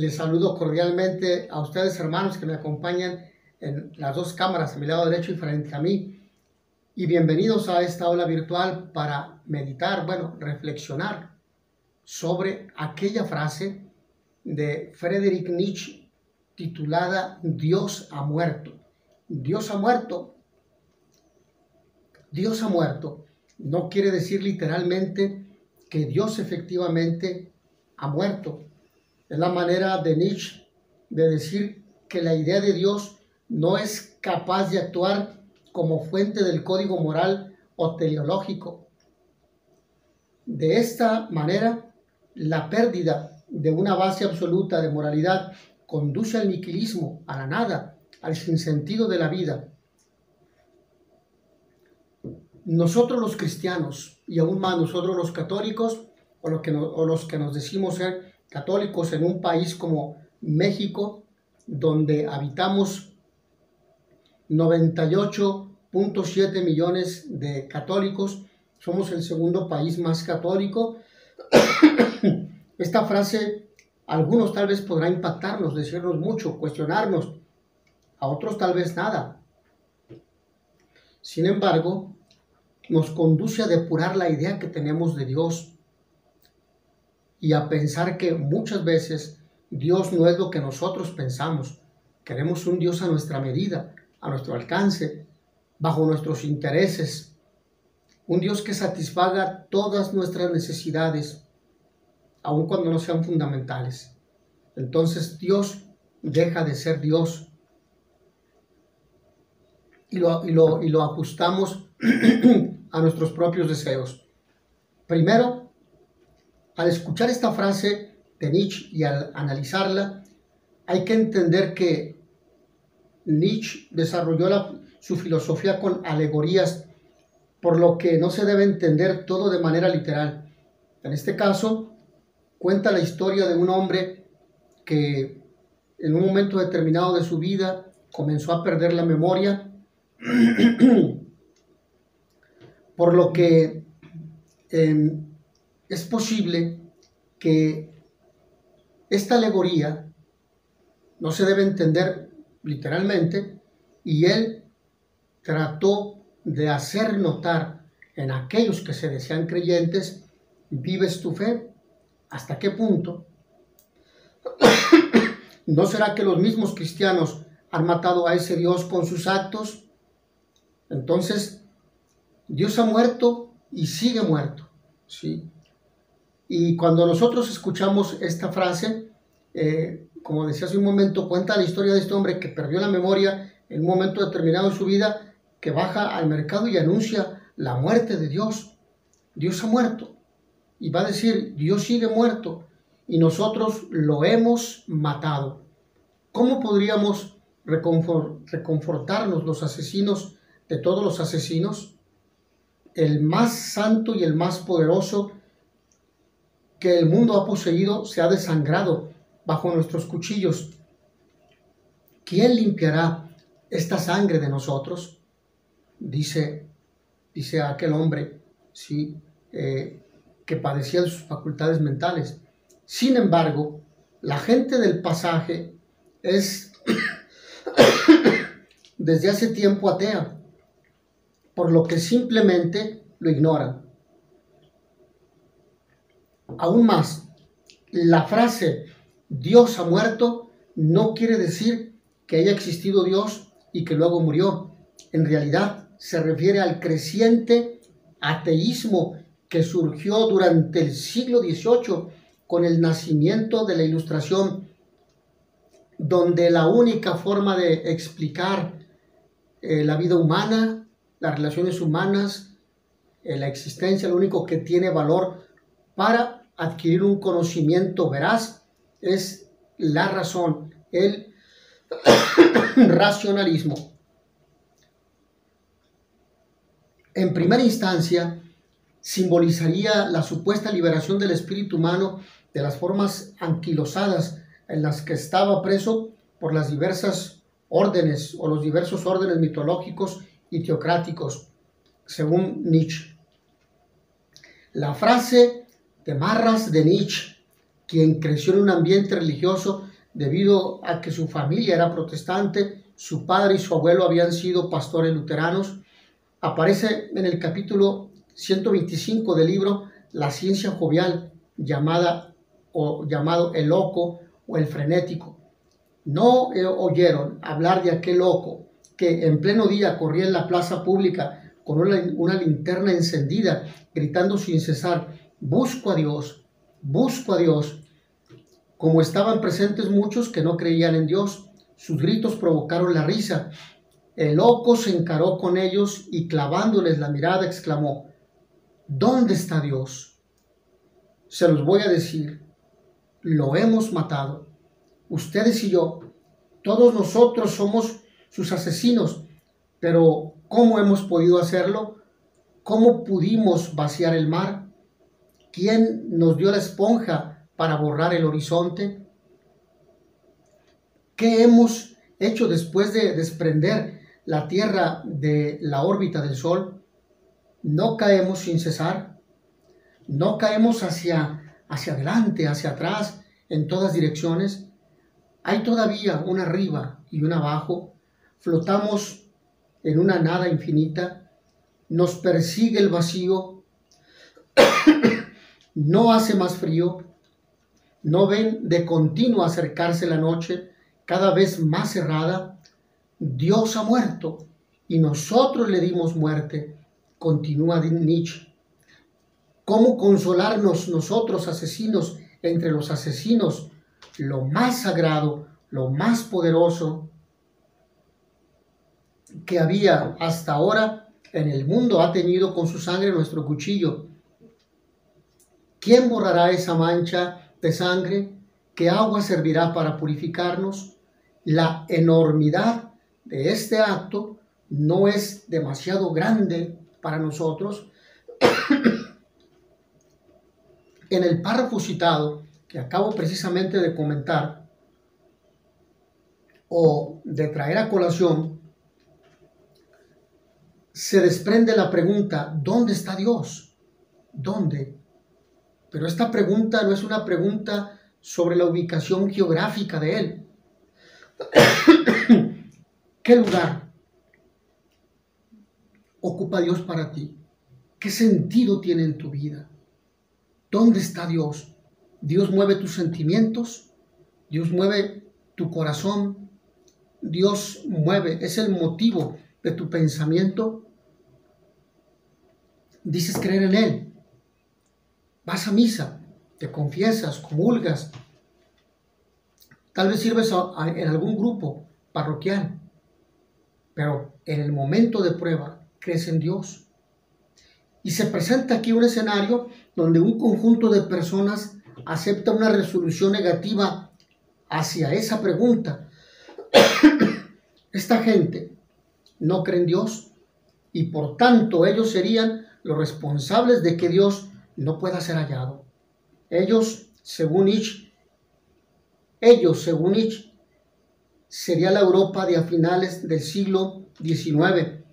Les saludo cordialmente a ustedes, hermanos, que me acompañan en las dos cámaras, a mi lado derecho y frente a mí. Y bienvenidos a esta aula virtual para meditar, reflexionar sobre aquella frase de Friedrich Nietzsche titulada Dios ha muerto. Dios ha muerto. Dios ha muerto. No quiere decir literalmente que Dios efectivamente ha muerto. Es la manera de Nietzsche de decir que la idea de Dios no es capaz de actuar como fuente del código moral o teleológico. De esta manera, la pérdida de una base absoluta de moralidad conduce al nihilismo, a la nada, al sinsentido de la vida. Nosotros los cristianos, y aún más nosotros los católicos, o los que nos decimos ser católicos en un país como México, donde habitamos 98.7 millones de católicos, somos el segundo país más católico. Esta frase, a algunos tal vez podrá impactarnos, decirnos mucho, cuestionarnos, a otros tal vez nada. Sin embargo, nos conduce a depurar la idea que tenemos de Dios y a pensar que muchas veces Dios no es lo que nosotros pensamos. Queremos un Dios a nuestra medida, a nuestro alcance, bajo nuestros intereses. Un Dios que satisfaga todas nuestras necesidades, aun cuando no sean fundamentales. Entonces Dios deja de ser Dios y lo ajustamos a nuestros propios deseos. Primero, al escuchar esta frase de Nietzsche y al analizarla, hay que entender que Nietzsche desarrolló su filosofía con alegorías, por lo que no se debe entender todo de manera literal. En este caso, cuenta la historia de un hombre que en un momento determinado de su vida comenzó a perder la memoria, por lo que es posible que esta alegoría no se debe entender literalmente, y él trató de hacer notar en aquellos que se decían creyentes: ¿vives tu fe? ¿Hasta qué punto? ¿No será que los mismos cristianos han matado a ese Dios con sus actos? Entonces, Dios ha muerto y sigue muerto, ¿sí? Y cuando nosotros escuchamos esta frase, como decía hace un momento, cuenta la historia de este hombre que perdió la memoria en un momento determinado de su vida, que baja al mercado y anuncia la muerte de Dios. Dios ha muerto. Y va a decir, Dios sigue muerto y nosotros lo hemos matado. ¿Cómo podríamos reconfortarnos los asesinos de todos los asesinos? El más santo y el más poderoso que el mundo ha poseído se ha desangrado bajo nuestros cuchillos. ¿Quién limpiará esta sangre de nosotros? Dice aquel hombre, ¿sí? Que padecía de sus facultades mentales. Sin embargo, la gente del pasaje es desde hace tiempo atea, por lo que simplemente lo ignoran. Aún más, la frase Dios ha muerto no quiere decir que haya existido Dios y que luego murió. En realidad se refiere al creciente ateísmo que surgió durante el siglo XVIII con el nacimiento de la Ilustración, donde la única forma de explicar la vida humana, las relaciones humanas, la existencia, lo único que tiene valor para adquirir un conocimiento veraz es la razón, el racionalismo. En primera instancia, simbolizaría la supuesta liberación del espíritu humano de las formas anquilosadas en las que estaba preso por las diversas órdenes o los diversos órdenes mitológicos y teocráticos, según Nietzsche. La frase de Marras de Nietzsche, quien creció en un ambiente religioso, debido a que su familia era protestante, su padre y su abuelo habían sido pastores luteranos. Aparece en el capítulo 125 del libro La ciencia jovial, llamado el loco o el frenético. ¿No oyeron hablar de aquel loco que en pleno día corría en la plaza pública con una linterna encendida, gritando sin cesar, busco a Dios, busco a Dios? Como estaban presentes muchos que no creían en Dios, sus gritos provocaron la risa. El loco se encaró con ellos y clavándoles la mirada exclamó, ¿dónde está Dios? Se los voy a decir, lo hemos matado. Ustedes y yo, todos nosotros somos sus asesinos, pero ¿cómo hemos podido hacerlo? ¿Cómo pudimos vaciar el mar? ¿Quién nos dio la esponja para borrar el horizonte? ¿Qué hemos hecho después de desprender la Tierra de la órbita del Sol? ¿No caemos sin cesar? ¿No caemos hacia adelante, hacia atrás, en todas direcciones? Hay todavía una arriba y una abajo. Flotamos en una nada infinita. Nos persigue el vacío. No hace más frío. ¿No ven de continuo acercarse la noche, cada vez más cerrada? Dios ha muerto y nosotros le dimos muerte, continúa Nietzsche. ¿Cómo consolarnos nosotros, asesinos, entre los asesinos? Lo más sagrado, lo más poderoso que había hasta ahora en el mundo ha teñido con su sangre nuestro cuchillo. ¿Quién borrará esa mancha de sangre? ¿Qué agua servirá para purificarnos? La enormidad de este acto no es demasiado grande para nosotros. En el párrafo citado, que acabo precisamente de comentar o de traer a colación, se desprende la pregunta, ¿dónde está Dios? ¿Dónde? Pero esta pregunta no es una pregunta sobre la ubicación geográfica de Él. ¿Qué lugar ocupa Dios para ti? ¿Qué sentido tiene en tu vida? ¿Dónde está Dios? Dios mueve tus sentimientos, Dios mueve tu corazón, Dios mueve, es el motivo de tu pensamiento. Dices creer en Él, vas a misa, te confiesas, comulgas, tal vez sirves en algún grupo parroquial, pero en el momento de prueba crees en Dios. Y se presenta aquí un escenario donde un conjunto de personas acepta una resolución negativa hacia esa pregunta. Esta gente no cree en Dios y por tanto ellos serían los responsables de que Dios no pueda ser hallado. Ellos, según Nietzsche, sería la Europa de a finales del siglo XIX,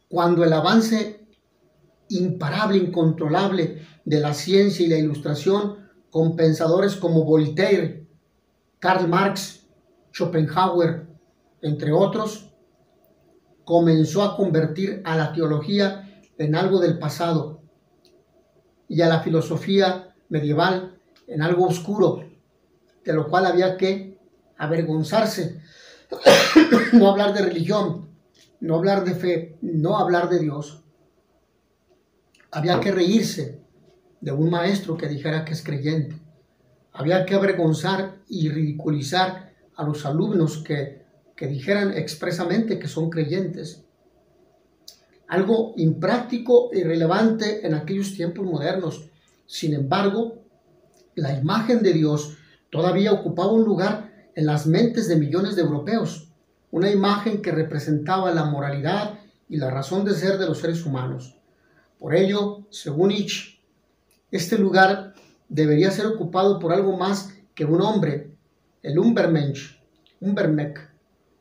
cuando el avance imparable, incontrolable de la ciencia y la ilustración, con pensadores como Voltaire, Karl Marx, Schopenhauer, entre otros, comenzó a convertir a la teología en algo del pasado y a la filosofía medieval en algo oscuro, de lo cual había que avergonzarse, no hablar de religión, no hablar de fe, no hablar de Dios. Había que reírse de un maestro que dijera que es creyente. Había que avergonzar y ridiculizar a los alumnos que dijeran expresamente que son creyentes. Algo impráctico e irrelevante en aquellos tiempos modernos. Sin embargo, la imagen de Dios todavía ocupaba un lugar en las mentes de millones de europeos. Una imagen que representaba la moralidad y la razón de ser de los seres humanos. Por ello, según Nietzsche, este lugar debería ser ocupado por algo más que un hombre, el Übermensch,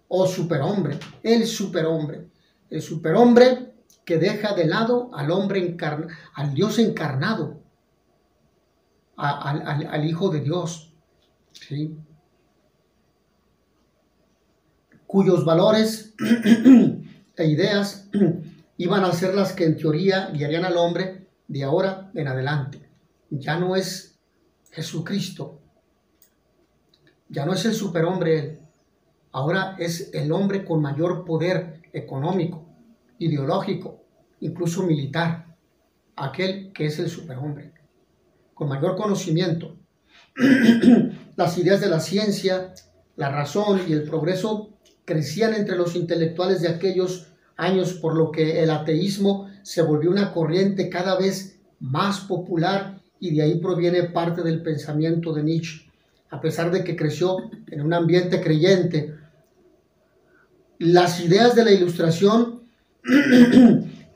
o superhombre, el superhombre que deja de lado al hombre al Dios encarnado. al Hijo de Dios, ¿sí? Cuyos valores e ideas iban a ser las que en teoría guiarían al hombre de ahora en adelante. Ya no es Jesucristo, ya no es el superhombre él, ahora es el hombre con mayor poder económico, ideológico, incluso militar, aquel que es el superhombre, con mayor conocimiento. Las ideas de la ciencia, la razón y el progreso crecían entre los intelectuales de aquellos años, por lo que el ateísmo se volvió una corriente cada vez más popular, y de ahí proviene parte del pensamiento de Nietzsche. A pesar de que creció en un ambiente creyente, las ideas de la Ilustración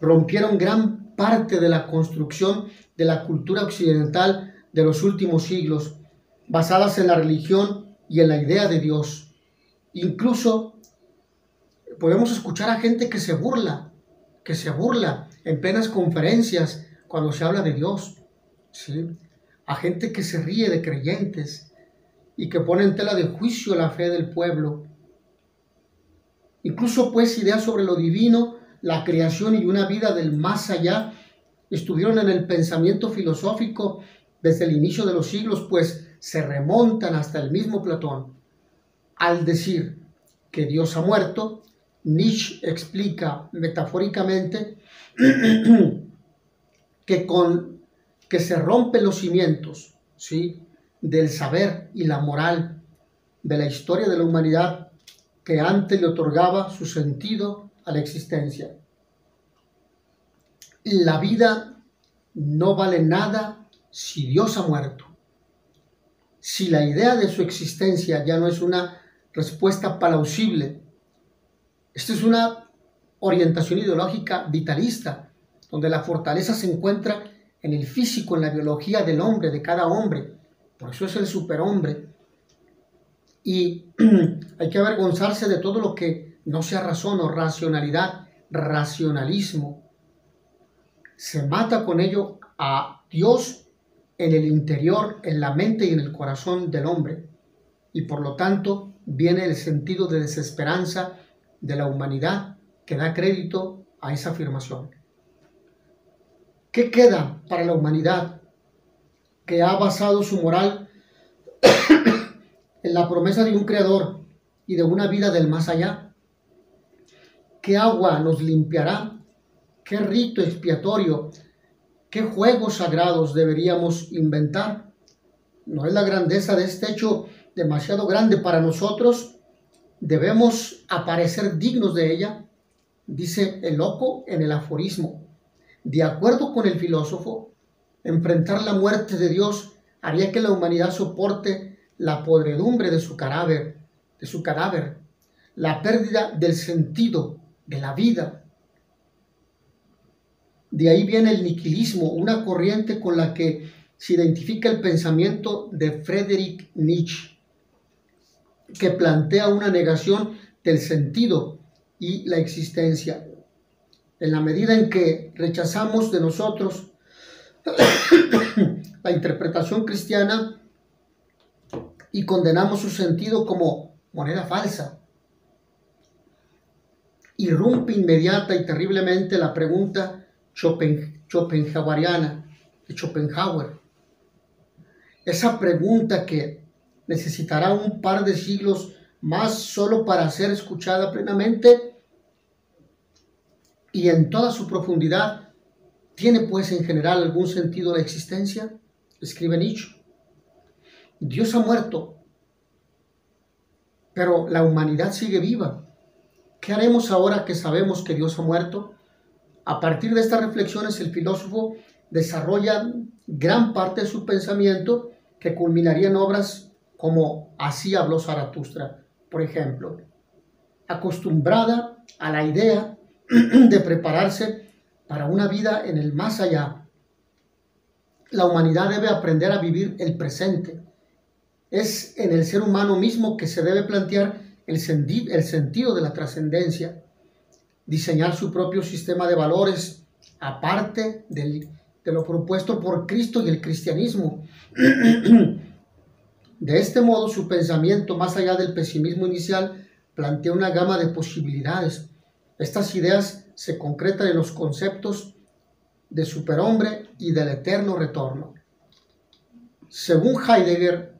rompieron gran parte de la construcción de la cultura occidental de los últimos siglos, basadas en la religión y en la idea de Dios. Incluso podemos escuchar a gente que se burla en plenas conferencias cuando se habla de Dios, ¿sí? A gente que se ríe de creyentes y que pone en tela de juicio la fe del pueblo. Incluso pues ideas sobre lo divino, la creación y una vida del más allá estuvieron en el pensamiento filosófico desde el inicio de los siglos, pues se remontan hasta el mismo Platón. Al decir que Dios ha muerto, Nietzsche explica metafóricamente que se rompen los cimientos, ¿sí?, del saber y la moral de la historia de la humanidad, que antes le otorgaba su sentido a la existencia. La vida no vale nada si Dios ha muerto. Si la idea de su existencia ya no es una respuesta plausible, esta es una orientación ideológica vitalista, donde la fortaleza se encuentra en el físico, en la biología del hombre, de cada hombre. Por eso es el superhombre. Y hay que avergonzarse de todo lo que no sea razón o racionalidad, racionalismo. Se mata con ello a Dios en el interior, en la mente y en el corazón del hombre. Y por lo tanto viene el sentido de desesperanza de la humanidad que da crédito a esa afirmación. ¿Qué queda para la humanidad que ha basado su moral en la promesa de un creador y de una vida del más allá? ¿Qué agua nos limpiará? ¿Qué rito expiatorio? ¿Qué juegos sagrados deberíamos inventar? ¿No es la grandeza de este hecho demasiado grande para nosotros? ¿Debemos aparecer dignos de ella? Dice el loco en el aforismo. De acuerdo con el filósofo, enfrentar la muerte de Dios haría que la humanidad soporte la podredumbre de su cadáver, la pérdida del sentido de la vida. De ahí viene el nihilismo, una corriente con la que se identifica el pensamiento de Friedrich Nietzsche, que plantea una negación del sentido y la existencia. En la medida en que rechazamos de nosotros la interpretación cristiana y condenamos su sentido como moneda falsa, irrumpe inmediata y terriblemente la pregunta schopenhaueriana de Schopenhauer. Esa pregunta que necesitará un par de siglos más solo para ser escuchada plenamente y en toda su profundidad. ¿Tiene pues en general algún sentido la existencia?, escribe Nietzsche. Dios ha muerto, pero la humanidad sigue viva. ¿Qué haremos ahora que sabemos que Dios ha muerto? A partir de estas reflexiones, el filósofo desarrolla gran parte de su pensamiento, que culminaría en obras como Así habló Zaratustra, por ejemplo. Acostumbrada a la idea de prepararse para una vida en el más allá, la humanidad debe aprender a vivir el presente. Es en el ser humano mismo que se debe plantear el sentido de la trascendencia, diseñar su propio sistema de valores aparte de de lo propuesto por Cristo y el cristianismo. De este modo, su pensamiento, más allá del pesimismo inicial, plantea una gama de posibilidades. Estas ideas se concretan en los conceptos de superhombre y del eterno retorno. Según Heidegger,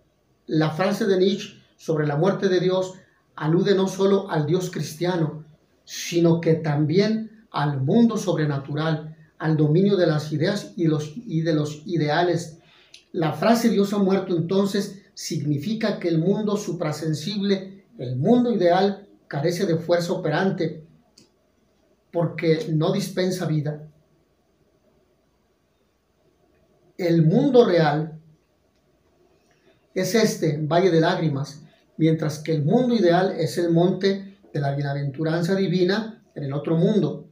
la frase de Nietzsche sobre la muerte de Dios alude no solo al Dios cristiano, sino que también al mundo sobrenatural, al dominio de las ideas y de los ideales. La frase Dios ha muerto entonces significa que el mundo suprasensible, el mundo ideal, carece de fuerza operante porque no dispensa vida. El mundo real es este valle de lágrimas, mientras que el mundo ideal es el monte de la bienaventuranza divina en el otro mundo.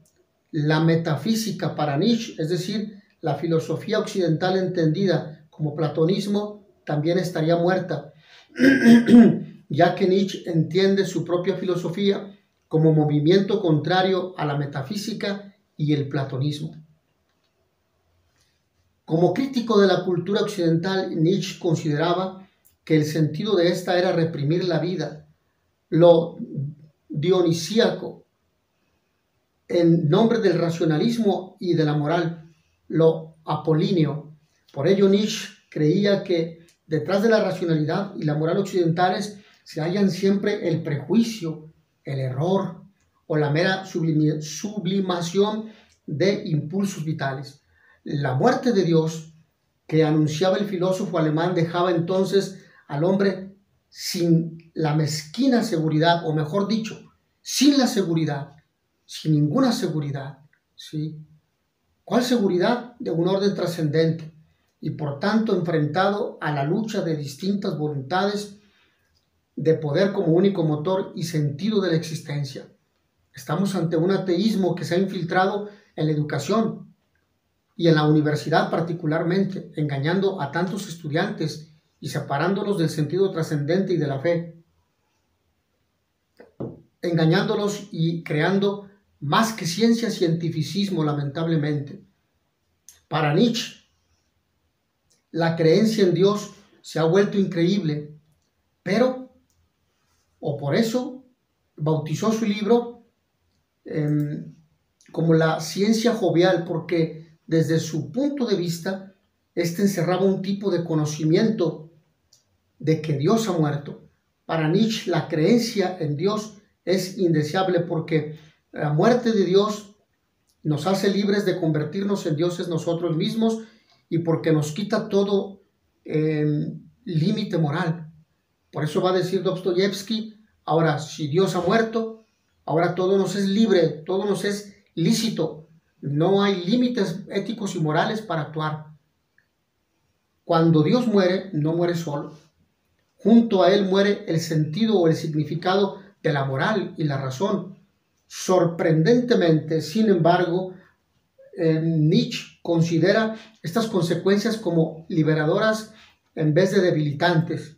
La metafísica para Nietzsche, es decir, la filosofía occidental entendida como platonismo, también estaría muerta, ya que Nietzsche entiende su propia filosofía como movimiento contrario a la metafísica y el platonismo. Como crítico de la cultura occidental, Nietzsche consideraba que el sentido de esta era reprimir la vida, lo dionisíaco, en nombre del racionalismo y de la moral, lo apolíneo. Por ello, Nietzsche creía que detrás de la racionalidad y la moral occidentales se hallan siempre el prejuicio, el error o la mera sublimación de impulsos vitales. La muerte de Dios que anunciaba el filósofo alemán dejaba entonces al hombre sin la mezquina seguridad, o mejor dicho, sin la seguridad, sin ninguna seguridad, ¿sí? ¿Cuál seguridad? De un orden trascendente y por tanto enfrentado a la lucha de distintas voluntades de poder como único motor y sentido de la existencia. Estamos ante un ateísmo que se ha infiltrado en la educación y en la universidad particularmente, engañando a tantos estudiantes y separándolos del sentido trascendente y de la fe, engañándolos y creando más que ciencia, cientificismo, lamentablemente. Para Nietzsche, la creencia en Dios se ha vuelto increíble, pero, o por eso, bautizó su libro como la ciencia jovial, porque desde su punto de vista, este encerraba un tipo de conocimiento de que Dios ha muerto. Para Nietzsche, la creencia en Dios es indeseable porque la muerte de Dios nos hace libres de convertirnos en dioses nosotros mismos y porque nos quita todo límite moral. Por eso va a decir Dostoyevsky, ahora si Dios ha muerto, ahora todo nos es libre, todo nos es lícito, no hay límites éticos y morales para actuar. Cuando Dios muere, no muere solo. Junto a él muere el sentido o el significado de la moral y la razón. Sorprendentemente, sin embargo, Nietzsche considera estas consecuencias como liberadoras en vez de debilitantes.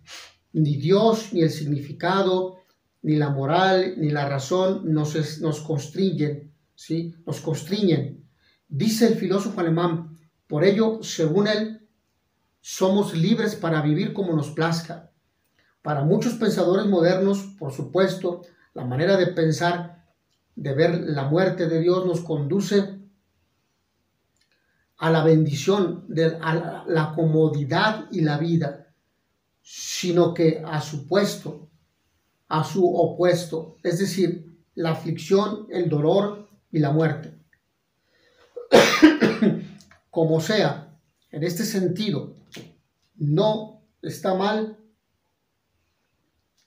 Ni Dios, ni el significado, ni la moral, ni la razón nos constriñen, ¿sí? Nos constriñen. Dice el filósofo alemán, por ello, según él, somos libres para vivir como nos plazca. Para muchos pensadores modernos, por supuesto, la manera de pensar, de ver la muerte de Dios nos conduce a la bendición, a la comodidad y la vida, sino que a su opuesto, es decir, la aflicción, el dolor y la muerte. Como sea, en este sentido, no está mal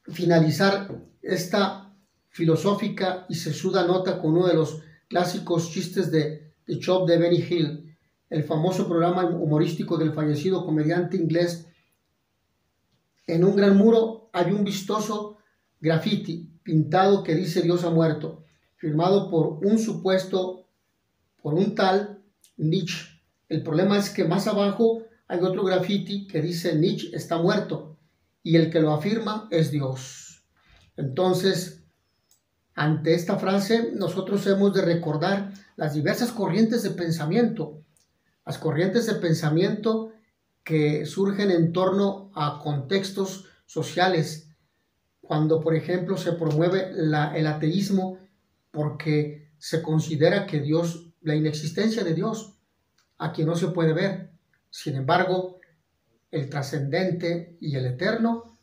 finalizar esta filosófica y sesuda nota con uno de los clásicos chistes de Chop de Benny Hill, el famoso programa humorístico del fallecido comediante inglés. En un gran muro hay un vistoso graffiti pintado que dice Dios ha muerto, firmado por un tal Nietzsche. El problema es que más abajo hay otro graffiti que dice Nietzsche está muerto y el que lo afirma es Dios. Entonces, ante esta frase, nosotros hemos de recordar las diversas corrientes de pensamiento Las corrientes de pensamiento que surgen en torno a contextos sociales, cuando por ejemplo se promueve el ateísmo porque se considera que Dios, la inexistencia de Dios, a quien no se puede ver. Sin embargo, el trascendente y el eterno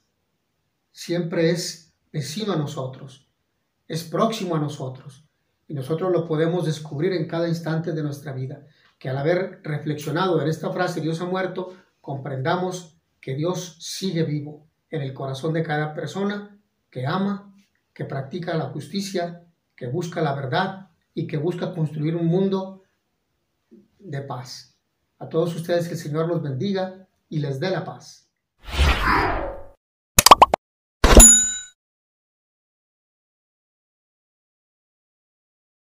siempre es vecino a nosotros, es próximo a nosotros, y nosotros lo podemos descubrir en cada instante de nuestra vida. Que al haber reflexionado en esta frase, Dios ha muerto, comprendamos que Dios sigue vivo en el corazón de cada persona que ama, que practica la justicia, que busca la verdad y que busca construir un mundo de paz. A todos ustedes que el Señor los bendiga y les dé la paz.